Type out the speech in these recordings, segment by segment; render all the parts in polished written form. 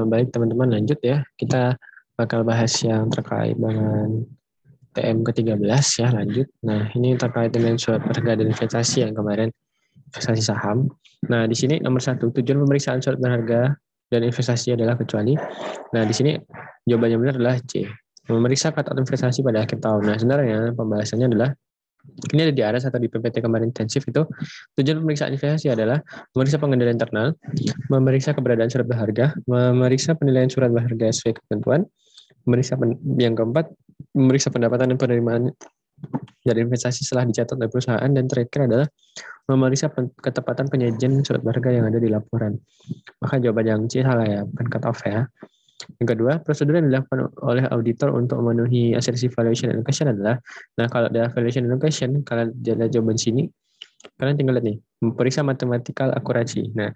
Baik teman-teman, lanjut ya. Kita bakal bahas yang terkait dengan TM ke-13 ya, lanjut. Nah, ini terkait dengan surat berharga dan investasi yang kemarin, investasi saham. Nah, di sini nomor 1, tujuan pemeriksaan surat berharga dan investasi adalah kecuali. Nah, di sini jawabannya benar adalah C. Memeriksa kata investasi pada akhir tahun. Nah, sebenarnya pembahasannya adalah ini ada di ARAS atau di PPT kemarin intensif itu tujuan pemeriksaan investasi adalah memeriksa pengendalian internal, memeriksa keberadaan surat berharga, memeriksa penilaian surat berharga sesuai ketentuan, memeriksa yang keempat, memeriksa pendapatan dan penerimaan dari investasi setelah dicatat oleh perusahaan, dan terakhir adalah memeriksa ketepatan penyajian surat berharga yang ada di laporan. Maka jawaban yang C salah ya, bukan cut off ya. Yang kedua, prosedur yang dilakukan oleh auditor untuk memenuhi asersi valuation and allocation adalah, nah kalau ada valuation and allocation, kalian ada jawaban sini, kalian tinggal lihat nih, memeriksa mathematical accuracy. Nah,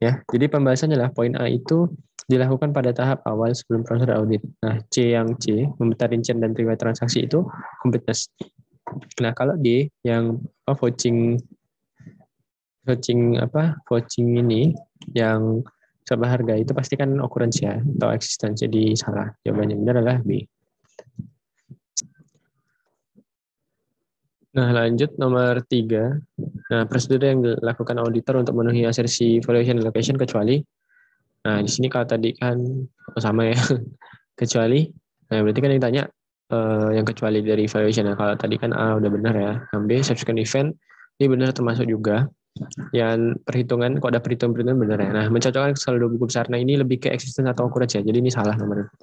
ya, jadi pembahasannya lah poin A itu dilakukan pada tahap awal sebelum proses audit. Nah, yang C, meminta rincian dan riwayat transaksi itu completeness. Nah, kalau D yang vouching ini yang sebuah harga itu pasti kan occurrence ya atau existence, jadi salah. Jawabannya benar adalah B. Nah, lanjut nomor 3. Nah, prosedur yang dilakukan auditor untuk memenuhi asersi valuation allocation kecuali. Nah, di sini kalau tadi kan sama ya. Kecuali. Nah, berarti kan yang ditanya yang kecuali dari valuation. Nah, kalau tadi kan A udah benar ya. Yang B, subsequent event ini benar termasuk juga. Yang perhitungan, kok ada perhitungan benar ya. Nah, mencocokkan saldo buku besar. Nah, ini lebih ke existence atau occurrence ya. Jadi ini salah nomor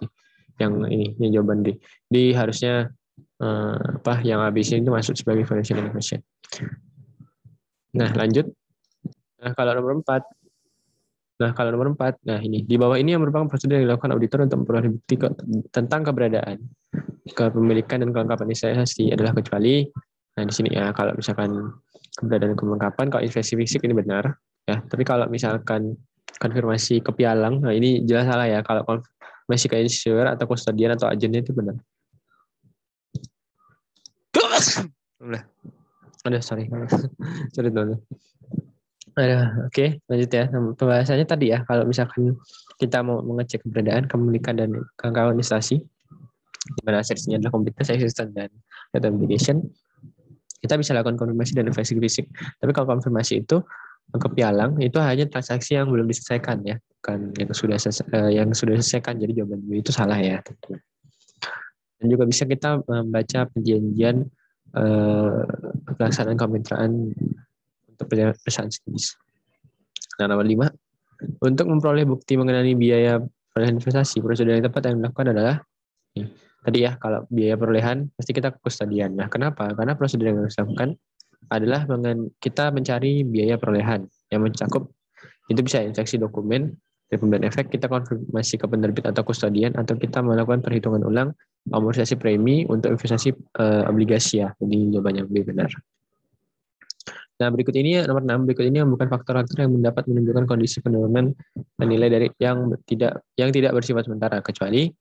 yang ini jawaban D. D harusnya yang ABC itu masuk sebagai valuation allocation. Nah, lanjut. Nah, kalau nomor 4. Nah ini di bawah ini yang merupakan prosedur yang dilakukan auditor untuk memperoleh bukti tentang keberadaan, kepemilikan dan kelengkapan investasi adalah kecuali. Nah di sini ya, kalau misalkan keberadaan kelengkapan, kalau investasi fisik ini benar ya. Tapi kalau misalkan konfirmasi ke pialang, nah ini jelas salah ya. Kalau konfirmasi ke insurer atau kustodian atau agennya itu benar. Udah sorry teman. Oke, lanjut ya. Pembahasannya tadi ya, kalau misalkan kita mau mengecek keberadaan, kepemilikan dan kelengkapan investasi, di mana asetnya adalah komoditas, existence, dan data obligation, kita bisa lakukan konfirmasi dan investasi fisik. Tapi kalau konfirmasi itu ke pialang, itu hanya transaksi yang belum diselesaikan ya, bukan yang sudah diselesaikan. Jadi jawaban itu salah ya. Dan juga bisa kita membaca perjanjian pelaksanaan kemitraan untuk perusahaan jenis. Nah, nomor 5, untuk memperoleh bukti mengenai biaya perolehan investasi, prosedur yang tepat yang dilakukan adalah tadi ya, kalau biaya perolehan pasti kita ke kustodian. Nah, kenapa? Karena prosedur yang harus dilakukan adalah kita mencari biaya perolehan yang mencakup itu bisa inspeksi dokumen dari pemberian efek, kita konfirmasi ke penerbit atau kustodian, atau kita melakukan perhitungan ulang amortisasi premi untuk investasi obligasi ya. Jadi jawabannya B benar. Nah, berikut ini nomor 6, berikut ini bukan faktor-faktor yang mendapat menunjukkan kondisi penurunan nilai dari yang tidak bersifat sementara, kecuali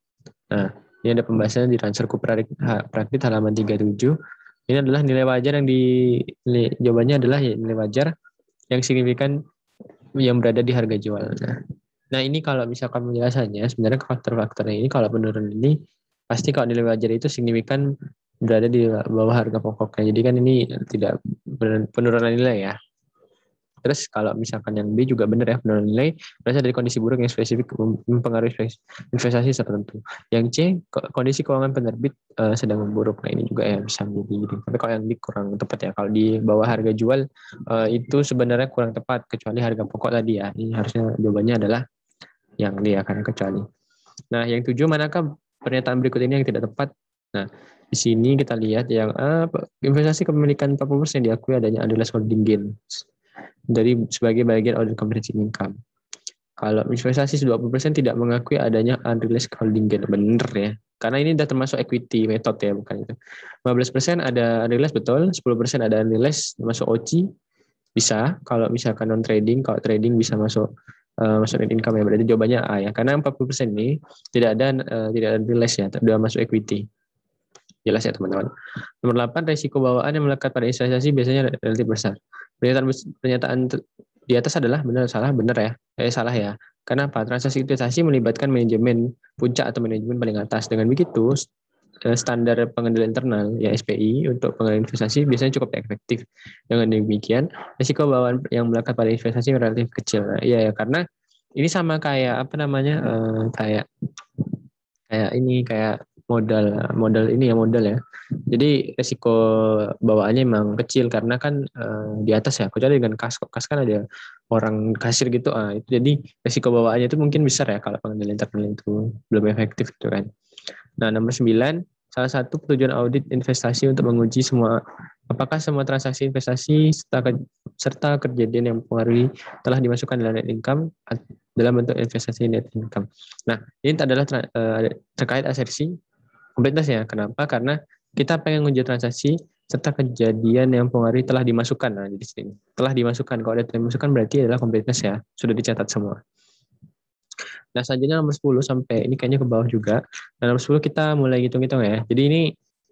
ini ada pembahasan di transfer praktik halaman 37. Ini adalah nilai wajar jawabannya adalah nilai wajar yang signifikan yang berada di harga jual. Nah, ini kalau misalkan penjelasannya sebenarnya faktor-faktornya ini kalau penurunan ini pasti kalau nilai wajar itu signifikan berada di bawah harga pokoknya. Jadi kan ini tidak penurunan nilai ya. Terus kalau misalkan yang B juga benar ya, penurunan nilai berasal dari kondisi buruk yang spesifik mempengaruhi investasi tertentu. Yang C, kondisi keuangan penerbit sedang memburuk. Nah, ini juga ya bisa menjadi. Tapi kalau yang D kurang tepat ya. Kalau di bawah harga jual itu sebenarnya kurang tepat, kecuali harga pokok tadi ya. Ini harusnya jawabannya adalah yang D akan kecuali. Nah, yang 7, manakah pernyataan berikut ini yang tidak tepat? Nah, di sini kita lihat yang investasi kepemilikan 40% diakui adanya unrealized holding gain dari sebagai bagian audit comprehensive income. Kalau investasi 20% tidak mengakui adanya unrealized holding gain, benar ya. Karena ini sudah termasuk equity method ya, bukan itu. 15% ada unrealized betul, 10% ada unrealized masuk OCI bisa. Kalau misalkan non trading, kalau trading bisa masuk net income ya, berarti jawabannya A ya. Karena 40% ini tidak ada unrealized ya, sudah masuk equity. Jelas ya teman-teman. Nomor 8, risiko bawaan yang melekat pada investasi biasanya relatif besar. Pernyataan di atas adalah benar salah, benar ya. Salah ya. Kenapa? Transaksi investasi melibatkan manajemen puncak atau manajemen paling atas. Dengan begitu, standar pengendalian internal ya SPI untuk pengendalian investasi biasanya cukup efektif. Dengan demikian, risiko bawaan yang melekat pada investasi relatif kecil. Nah, iya ya, karena ini sama kayak apa namanya? Kayak kayak modal ini ya, modal ya. Jadi risiko bawaannya memang kecil karena kan di atas ya. Kecuali dengan kas kan ada orang kasir gitu. Itu jadi risiko bawaannya itu mungkin besar ya kalau pengendalian internal itu belum efektif gitu kan. Nah, nomor 9, salah satu tujuan audit investasi untuk menguji apakah semua transaksi investasi serta kejadian yang mempengaruhi telah dimasukkan dalam net income dalam bentuk investasi net income. Nah, ini adalah terkait asersi kompleksitas ya. Kenapa? Karena kita pengen menguji transaksi serta kejadian yang mempengaruhi telah dimasukkan. Nah, jadi sini telah dimasukkan. Kalau ada dimasukkan berarti adalah kompleksitas ya, sudah dicatat semua. Nah, selanjutnya nomor 10 sampai ini kayaknya ke bawah juga. Nah, nomor 10 kita mulai hitung-hitung ya. Jadi ini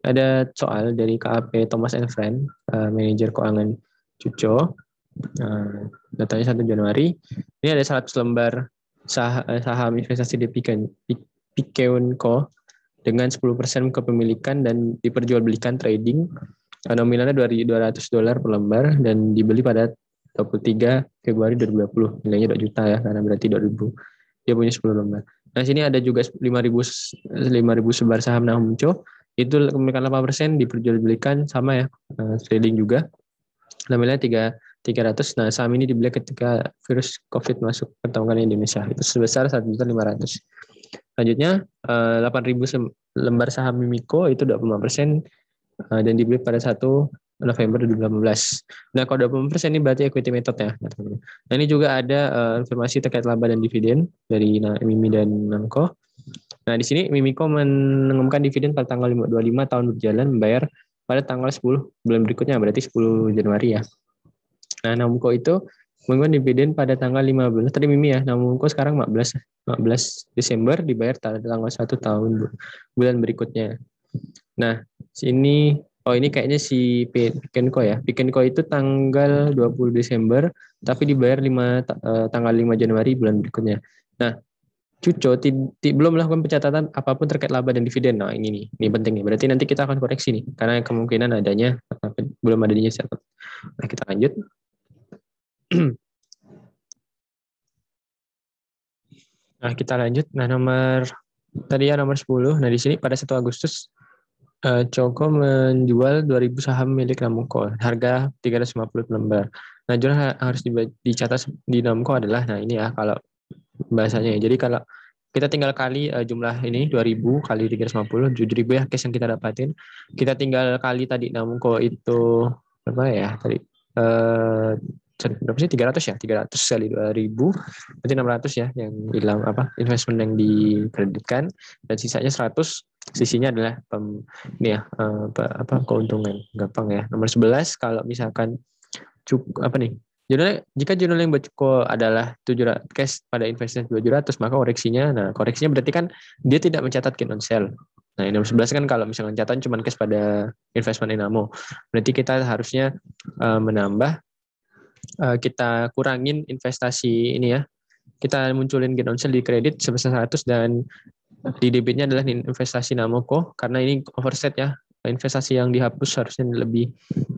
ada soal dari KAP Thomas and Friend, manajer keuangan Cuco. Datanya 1 Januari. Ini ada 100 lembar saham investasi di Pikeunco dengan 10% kepemilikan dan diperjualbelikan trading. Nominalnya $200 per lembar dan dibeli pada 23 Februari 2020. Nilainya 2 juta ya, karena berarti 2000. Dia punya 10 lembar. Nah, sini ada juga 5.000 sebar saham Nahumco. Itu kepemilikan 8% diperjualbelikan sama ya, trading juga. Nominalnya 300. Nah, saham ini dibeli ketika virus COVID masuk pertamanya Indonesia. Itu sebesar 1.500.000. Selanjutnya 8.000 lembar saham Mimiko itu 25% dan dibeli pada 1 November 2018. Nah, kalau 20% ini berarti equity method ya. Nah, ini juga ada informasi terkait laba dan dividen dari Mimi dan Namco. Nah, di sini Mimiko mengumumkan dividen pada tanggal 25 tahun berjalan, membayar pada tanggal 10 bulan berikutnya, berarti 10 Januari ya. Nah, Namco itu mengumumkan dividen pada tanggal 15. Tadi Mimi ya, Namco sekarang 15 Desember dibayar tanggal 1 tahun bulan berikutnya. Nah, sini ini kayaknya si Pikenco ya. Pikenco itu tanggal 20 Desember tapi dibayar tanggal 5 Januari bulan berikutnya. Nah, Cuco belum melakukan pencatatan apapun terkait laba dan dividen. Nah, ini nih, ini penting nih. Berarti nanti kita akan koreksi nih karena kemungkinan adanya belum adanya catat. Nah, kita lanjut. Nah, kita lanjut. Nah, tadi ya nomor 10. Nah, di sini pada 1 Agustus Coko menjual 2.000 saham milik Namco, harga 350 per lembar. Nah, jumlah harus dicatat di Namco adalah, nah ini ya kalau bahasanya ya. Jadi kalau kita tinggal kali jumlah ini 2.000 kali 350, 7.000 ya cash yang kita dapatin. Kita tinggal kali tadi Namco itu berapa ya tadi? Berapa sih? 300 ya? 300 kali 2.000 berarti 600 ya yang hilang investment yang dikreditkan, dan sisanya 100 sisinya adalah ini ya keuntungan. Gampang ya. Nomor 11 kalau misalkan jika jurnal yang Cuko adalah 700 cash pada investasi 700, maka koreksinya berarti kan dia tidak mencatat gain on sale. Nah, nomor 11 kan kalau misalkan catatan cuma cash pada investment Inamo. Berarti kita harusnya menambah, kita kurangin investasi ini ya. Kita munculin gain on sale di kredit sebesar 100 dan di debitnya adalah investasi Namco karena ini overset ya. Investasi yang dihapus harusnya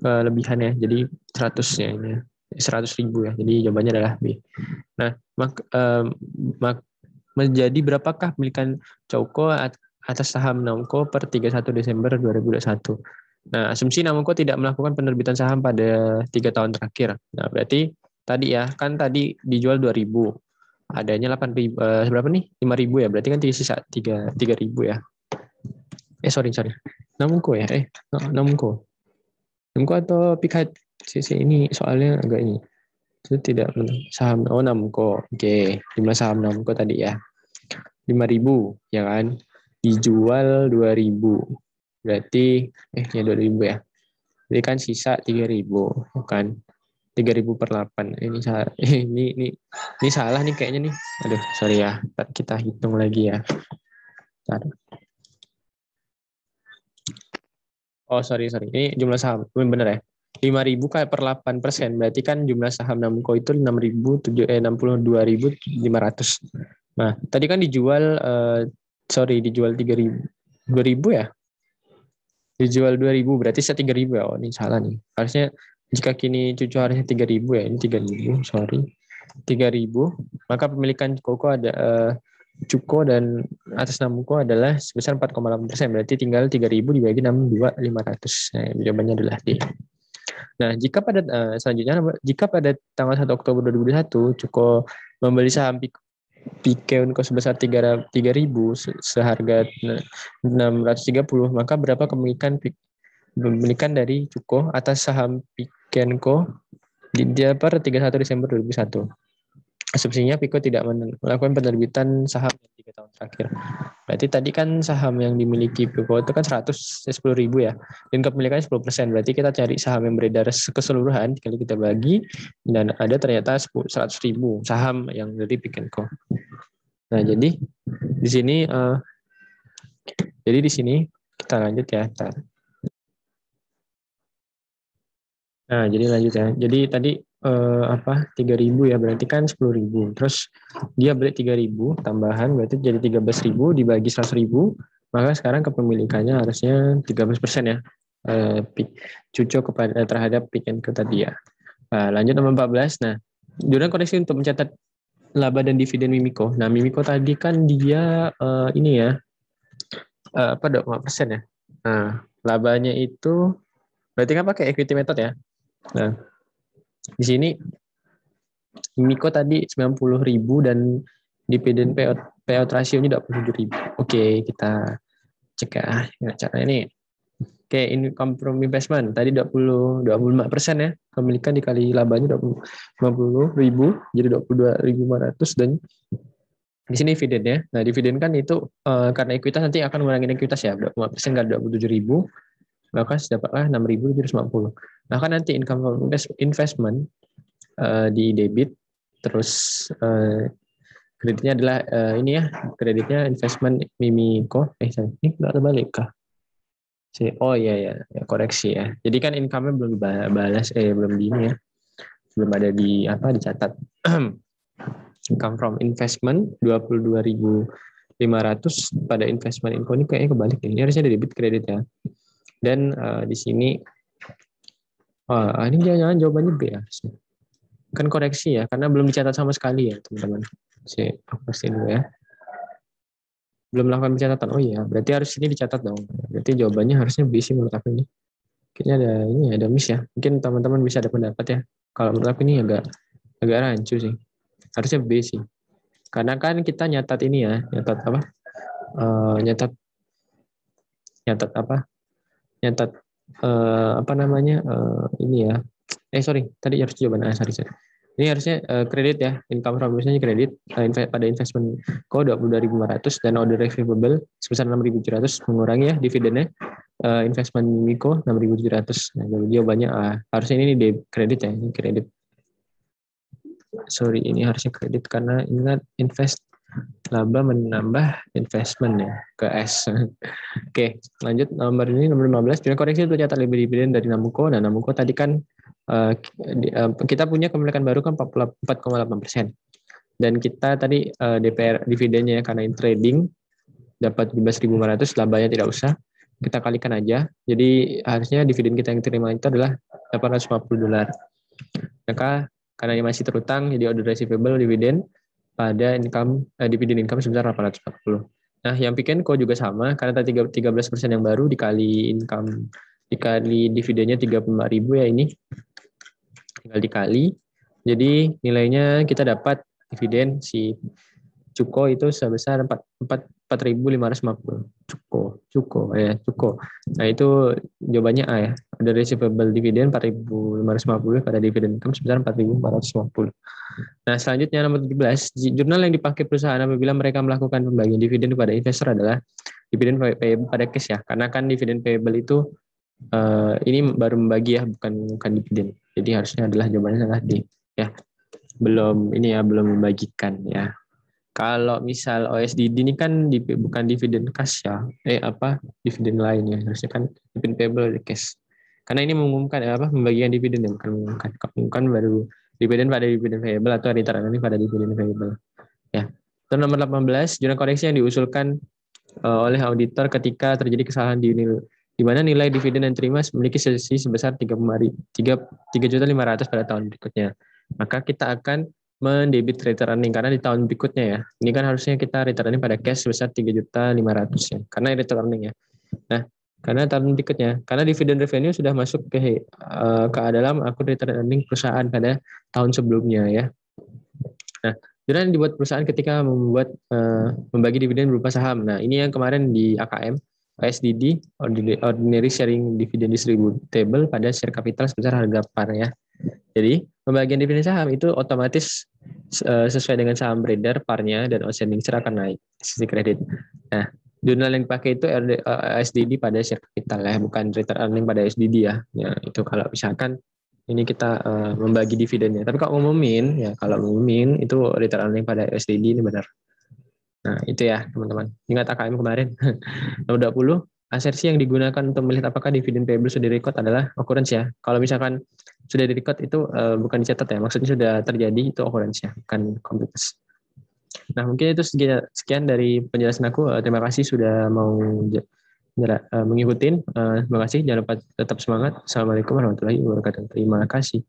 lebihan ya. Jadi 100 ya ini. 100.000 ya. Jadi jawabannya adalah B. Nah, menjadi berapakah pemilikan Coko atas saham Namco per 31 Desember 2021? Nah, asumsi Namco tidak melakukan penerbitan saham pada 3 tahun terakhir. Nah, berarti tadi ya, kan tadi dijual 2.000. Adanya 8.000, berapa nih? 5.000 ya. Berarti kan sisa 3.000 ya. Sorry. Namco ya. Namco atau Pikat sisi ini soalnya agak ini. Itu tidak saham Namco. Oke, jumlah saham Namco tadi ya. 5.000 ya kan. Dijual 2.000. Berarti ya 2.000 ya. Jadi kan sisa 3.000 kan. 3.000 per 8. Ini salah. Ini salah nih kayaknya nih. Aduh, sorry ya. Kita hitung lagi ya. Bentar. Oh, sorry. Ini jumlah saham. Benar ya. 5.000 kali per 8%, berarti kan jumlah saham Namco itu 62.500. Nah, tadi kan dijual dijual 3.000. 2.000 ya? Dijual 2.000, berarti saya 3.000 ya. Oh, ini salah nih. Harusnya jika kini cucu harusnya 3.000 ya. Ini 3.000, sorry. 3.000, maka pemilikan Cuko dan atas Namco adalah sebesar 4,8%. Berarti tinggal 3.000 dibagi 62.500. Nah, jawabannya adalah D. Nah, selanjutnya, jika pada tanggal 1 Oktober 2021 Cuko membeli saham Pikeunko sebesar 3.000 seharga 630, maka berapa kepemilikan dari Cuko atas saham Pikeunko di per 31 Desember 2001. Asumsinya Piko tidak melakukan penerbitan saham 3 tahun terakhir. Berarti tadi kan saham yang dimiliki Piko itu kan 110.000 ya. Dan kepemilikannya 10%. Berarti kita cari saham yang beredar keseluruhan, kalau kita bagi, dan ada ternyata 100.000 saham yang dari Pikeunko. Nah, jadi di sini kita lanjut ya. Nah, jadi lanjut ya. Jadi tadi 3.000 ya, berarti kan 10.000. Terus dia beli 3.000 tambahan, berarti jadi 13.000 dibagi 100.000, maka sekarang kepemilikannya harusnya 13% ya. Cuco terhadap Pikeunko tadi ya. Nah, lanjut nomor 14. Nah, jurnal koreksi untuk mencatat laba dan dividen Mimiko. Nah, Mimiko tadi kan dia ini ya, 25% ya. Nah, labanya itu berarti kan pakai equity method ya. Nah, di sini Mimiko tadi 90.000 dan dividen payout ratio-nya 27.000. Oke, kita cek ya caranya ini. Oke, income from investment tadi 25% ya. Kepemilikan dikali labanya 50.000 jadi 22.500, dan di sini dividen ya. Nah, dividen kan itu karena ekuitas nanti akan mengurangi ekuitas ya. 25% kali 27.000, maka dapatlah 6.750. Nah, kan nanti income from investment di debit, terus kreditnya adalah ini ya, kreditnya investment Mimiko. Ini nggak terbalik kah? Oh iya ya, koreksi ya. Jadi kan income-nya belum dibalas, belum di ini ya, belum ada dicatat. Income from investment 22.500 pada investment info ini kayaknya kebalik ini harusnya ada debit kredit ya. Dan di sini ini jangan jawabannya B ya. Kan koreksi ya, karena belum dicatat sama sekali ya teman-teman. Aku pasti dulu ya. Belum melakukan pencatatan. Oh iya, berarti harus ini dicatat dong. Berarti jawabannya harusnya B sih menurut aku ini. Kayaknya ada miss ya. Mungkin teman-teman bisa ada pendapat ya. Kalau menurut aku ini agak rancu sih. Harusnya B sih. Karena kan kita nyatat ini ya, nyatat apa? Nyatat apa? Nyatat ini ya. Sorry, tadi harus jawaban sorry. Ini harusnya kredit ya, income from business kredit pada investment ko 22.500 dan order receivable sebesar 6.700 mengurangi ya dividennya investment Miko 6.700. Nah, jawabannya harusnya ini kredit ya, ini kredit. Sorry, ini harusnya kredit karena ingat laba menambah investment ya ke S. Oke, lanjut nomor 15. Jurnal koreksi untuk catat dividen dari Namco. Nah, Namco tadi kan kita punya kepemilikan baru kan 44,8%. Dan kita tadi DPR dividennya ya, karena in trading dapat 17.500, labanya tidak usah. Kita kalikan aja. Jadi harusnya dividen kita yang terima itu adalah $850. Maka karena ini masih terutang, jadi order receivable dividen pada dividen income sebesar 840. Nah, yang Pikeunko juga sama, karena tadi 13% yang baru dikali income, dikali dividennya 35.000 ya ini. Tinggal dikali. Jadi nilainya kita dapat dividen si Cuko itu sebesar 4.550. Cuko. Nah, itu jawabannya A ya. Ada receivable dividen 4.550 pada dividen income sebesar 4.450. Nah, selanjutnya nomor 17, jurnal yang dipakai perusahaan apabila mereka melakukan pembagian dividen kepada investor adalah dividen payable pada cash ya. Karena kan dividen payable itu ini baru membagi ya, bukan dividen. Jadi harusnya adalah jawabannya adalah D ya. Belum membagikan ya. Kalau misal OSDD ini kan bukan dividen cash ya. Dividen lain ya. Harusnya kan dividen payable cash. Karena ini mengumumkan membagikan dividen ya, bukan mengumumkan. Mengumumkan baru dividen pada dividen variable atau return earning pada dividen variable. Ya. Itu nomor 18, jurnal koreksi yang diusulkan oleh auditor ketika terjadi kesalahan di mana nilai dividen yang terima memiliki selisih sebesar 3.500.000 pada tahun berikutnya. Maka kita akan mendebit return earning karena di tahun berikutnya ya. Ini kan harusnya kita return earning pada cash sebesar 3.500.000 ya. Karena return earning ya. Nah, karena tahun berikutnya, karena dividen revenue sudah masuk ke dalam akun return earning perusahaan pada tahun sebelumnya ya. Nah, jurnal yang dibuat perusahaan ketika membagi dividen berupa saham. Nah, ini yang kemarin di AKM, OSDD, Ordinary Sharing Dividend Distributable pada share capital sebesar harga par ya. Jadi, pembagian dividen saham itu otomatis sesuai dengan saham beredar, parnya, dan outstanding share akan naik sisi kredit. Nah, jurnal yang dipakai itu OSDD pada share capital ya, bukan return earning pada OSDD ya. Ya, itu kalau misalkan ini kita membagi dividennya. Tapi kalau ngumumin itu return earning pada USDD ini benar. Nah, itu ya teman-teman. Ingat AKM kemarin. Nomor 20, asersi yang digunakan untuk melihat apakah dividen payable sudah record adalah occurrence ya. Kalau misalkan sudah di record itu bukan dicatat ya, maksudnya sudah terjadi itu occurrence ya, bukan completeness. Nah, mungkin itu sekian dari penjelasan aku. Terima kasih sudah mau mengikuti. Terima kasih, jangan lupa tetap semangat. Assalamualaikum warahmatullahi wabarakatuh. Terima kasih.